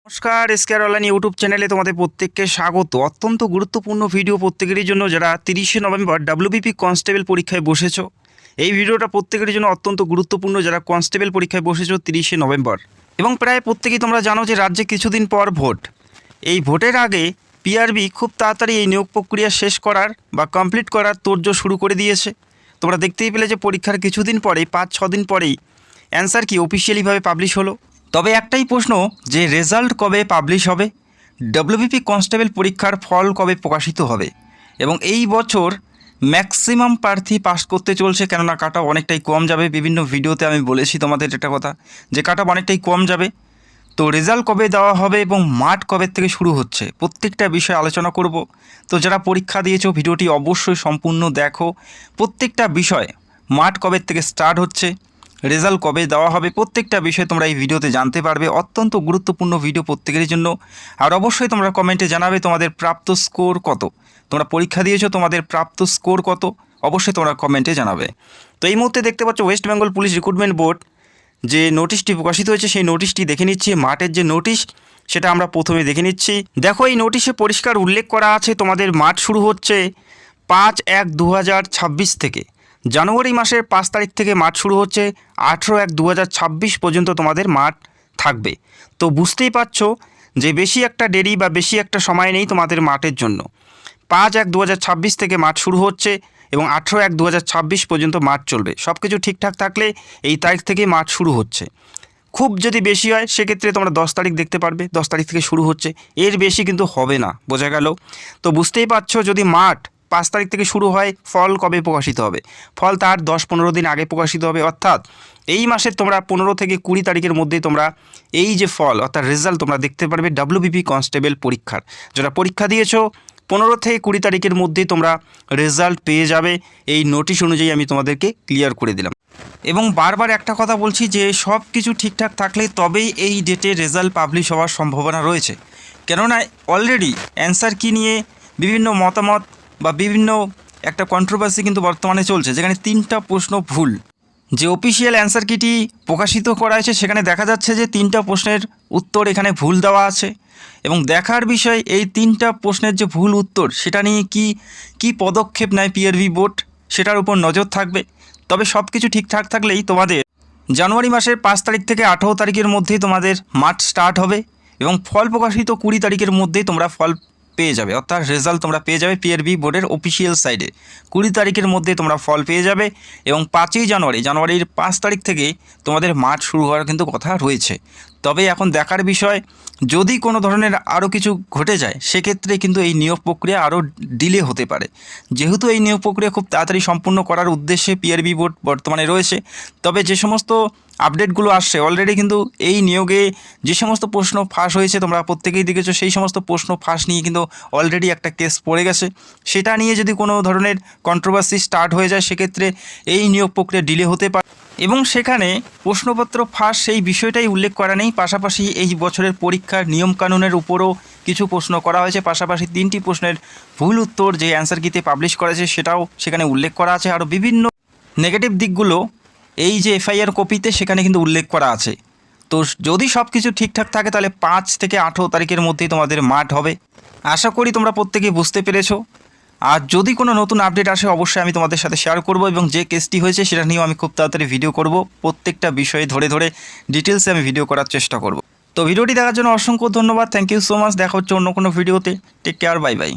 নমস্কার, এসকেআর online YouTube চ্যানেলে তোমাদের প্রত্যেককে স্বাগত। অত্যন্ত গুরুত্বপূর্ণ ভিডিও প্রত্যেকেরই জন্য যারা 30শে নভেম্বর ডাব্লিউবিপি কনস্টেবল পরীক্ষায় বসেছো। এই ভিডিওটা প্রত্যেকের জন্য অত্যন্ত গুরুত্বপূর্ণ যারা কনস্টেবল পরীক্ষায় বসেছো 30শে নভেম্বর। এবং প্রায় প্রত্যেকেই তোমরা জানো যে রাজ্যে কিছুদিন পর ভোট। এই ভোটের আগে পিআরবি খুব তাড়াতাড়ি এই নিয়োগ প্রক্রিয়া শেষ করার বা কমপ্লিট করার তোড়জোড় শুরু করে দিয়েছে। তোমরা দেখতেই পেলে যে পরীক্ষার কিছুদিন পরেই 5-6 দিন পরেই অ্যান্সার কি অফিসিয়ালিভাবে পাবলিশ হলো। তবে একটাই প্রশ্ন যে রেজাল্ট কবে পাবলিশ হবে, ডাব্লিউবিপি কনস্টেবল পরীক্ষার ফল কবে প্রকাশিত হবে। এবং এই বছর ম্যাক্সিমাম প্রার্থী পাস করতে চলছে, কেননা কাট অফ অনেকটাই কম যাবে। বিভিন্ন ভিডিওতে আমি বলেছি তোমাদের এটা কথা যে কাট অফ অনেকটাই কম যাবে। তো রেজাল্ট কবে দেওয়া হবে এবং মাঠ কবে থেকে শুরু হচ্ছে প্রত্যেকটা বিষয়ে আলোচনা করব। তো যারা পরীক্ষা দিয়েছো ভিডিওটি অবশ্যই সম্পূর্ণ দেখো। প্রত্যেকটা বিষয়, মাঠ কবে থেকে স্টার্ট হচ্ছে, রেজাল্ট কবে দেওয়া হবে, প্রত্যেকটা বিষয় তোমরা এই ভিডিওতে জানতে পারবে। অত্যন্ত গুরুত্বপূর্ণ ভিডিও প্রত্যেকের জন্য। আর অবশ্যই তোমরা কমেন্টে জানাবে তোমাদের প্রাপ্ত স্কোর কত, তোমরা পরীক্ষা দিয়েছো তোমাদের প্রাপ্ত স্কোর কত, অবশ্যই তোমরা কমেন্টে জানাবে। তো এই মুহূর্তে দেখতে পাচ্ছ West Bengal police recruitment board যে নোটিশটি প্রকাশিত হয়েছে সেই নোটিশটি দেখে নিচ্ছি। মাঠের যে নোটিশ সেটা আমরা প্রথমে দেখে নিচ্ছি। দেখো এই নোটিশে পরিষ্কার উল্লেখ করা আছে তোমাদের মাঠ শুরু হচ্ছে 5/1/2026 থেকে। জানুয়ারি মাসের 5 তারিখ থেকে মাঠ শুরু হচ্ছে, 18/1/2026 পর্যন্ত তোমাদের মাঠ থাকবে। তো বুঝতেই পারছো যে বেশি একটা দেরি বা বেশি একটা সময় নেই তোমাদের মাঠের জন্য। 5/1/2026 থেকে মাঠ শুরু হচ্ছে এবং 18/1/2026 পর্যন্ত মাঠ চলবে। সব কিছু ঠিকঠাক থাকলে এই তারিখ থেকে মাঠ শুরু হচ্ছে। খুব যদি বেশি হয় সেক্ষেত্রে তোমরা 10 তারিখ দেখতে পারবে, 10 তারিখ থেকে শুরু হচ্ছে, এর বেশি কিন্তু হবে না, বোঝা গেল। তো বুঝতেই পারছো যদি মাঠ 5 তারিখ থেকে শুরু হয়, ফল কবে প্রকাশিত হবে? ফল তার 10-15 দিন আগে প্রকাশিত হবে। অর্থাৎ এই মাসের তোমরা 15 থেকে 20 তারিখের মধ্যে তোমরা এই যে ফল অর্থাৎ রেজাল্ট তোমরা দেখতে পারবে ডাব্লিউবিপি কনস্টেবল পরীক্ষার। যারা পরীক্ষা দিয়েছো 15 থেকে 20 তারিখের মধ্যেই তোমরা রেজাল্ট পেয়ে যাবে। এই নোটিশ অনুযায়ী আমি তোমাদেরকে ক্লিয়ার করে দিলাম। এবং বারবার একটা কথা বলছি যে সব কিছু ঠিকঠাক থাকলে তবেই এই ডেটে রেজাল্ট পাবলিশ হওয়ার সম্ভাবনা রয়েছে। কেননা অলরেডি অ্যান্সার কি নিয়ে বিভিন্ন মতামত বা বিভিন্ন একটা কন্ট্রোভার্সি কিন্তু বর্তমানে চলছে, যেখানে 3টা প্রশ্ন ভুল। যে অফিসিয়াল অ্যান্সার কিটি প্রকাশিত করা হয়েছে সেখানে দেখা যাচ্ছে যে 3টা প্রশ্নের উত্তর এখানে ভুল দেওয়া আছে। এবং দেখার বিষয় এই 3টা প্রশ্নের যে ভুল উত্তর সেটা নিয়ে কি পদক্ষেপ নেয় পিআরবি বোর্ড, সেটার উপর নজর থাকবে। তবে সব কিছু ঠিকঠাক থাকলেই তোমাদের জানুয়ারি মাসের 5 তারিখ থেকে 18 তারিখের মধ্যেই তোমাদের মাঠ স্টার্ট হবে এবং ফল প্রকাশিত 20 তারিখের মধ্যেই তোমরা ফল পেয়ে যাবে। অর্থাৎ রেজাল্ট তোমরা পেয়ে যাবে পিআরবি বোর্ডের অফিসিয়াল সাইডে 20 তারিখের মধ্যে তোমরা ফল পেয়ে যাবে। এবং 5ই জানুয়ারির 5 তারিখ থেকে তোমাদের মাঠ শুরু হওয়ার কিন্তু কথা রয়েছে। তবে এখন দেখার বিষয় যদি কোনো ধরনের আরও কিছু ঘটে যায় সেক্ষেত্রে কিন্তু এই নিয়োগ প্রক্রিয়া আরও ডিলে হতে পারে। যেহেতু এই নিয়োগ প্রক্রিয়া খুব তাড়াতাড়ি সম্পূর্ণ করার উদ্দেশ্যে পিআরবি বোর্ড বর্তমানে রয়েছে। তবে যে সমস্ত আপডেটগুলো আসছে অলরেডি কিন্তু এই নিয়োগে যে সমস্ত প্রশ্ন ফাঁস হয়েছে তোমরা প্রত্যেকেই দেখেছো, সেই সমস্ত প্রশ্ন ফাঁস নিয়ে কিন্তু অলরেডি একটা কেস পড়ে গেছে। সেটা নিয়ে যদি কোনো ধরনের কন্ট্রোভার্সি স্টার্ট হয়ে যায় সেক্ষেত্রে এই নিয়োগ প্রক্রিয়া ডিলে হতে পারে। এবং সেখানে প্রশ্নপত্র ফাঁস সেই বিষয়টাই উল্লেখ করা নেই, পাশাপাশি এই বছরের পরীক্ষার নিয়মকানুনের উপরও কিছু প্রশ্ন করা হয়েছে। পাশাপাশি 3টি প্রশ্নের ভুল উত্তর যে অ্যান্সার কিতে পাবলিশ করেছে সেটাও সেখানে উল্লেখ করা আছে। আরও বিভিন্ন নেগেটিভ দিকগুলো এই যে এফআইআর কপিতে সেখানে কিন্তু উল্লেখ করা আছে। তো যদি সব কিছু ঠিকঠাক থাকে তাহলে 5 থেকে 18 তারিখের মধ্যেই তোমাদের মাঠ হবে। আশা করি তোমরা প্রত্যেকেই বুঝতে পেরেছো। আর যদি কোনো নতুন আপডেট আসে অবশ্যই আমি তোমাদের সাথে শেয়ার করব। এবং যে কেসটি হয়েছে সেটা নিয়েও আমি খুব তাড়াতাড়ি ভিডিও করব। প্রত্যেকটা বিষয়ে ধরে ডিটেলসে আমি ভিডিও করার চেষ্টা করব। তো ভিডিওটি দেখার জন্য অসংখ্য ধন্যবাদ। Thank you so much. দেখা হচ্ছে অন্য কোনো ভিডিওতে। Take care, bye by.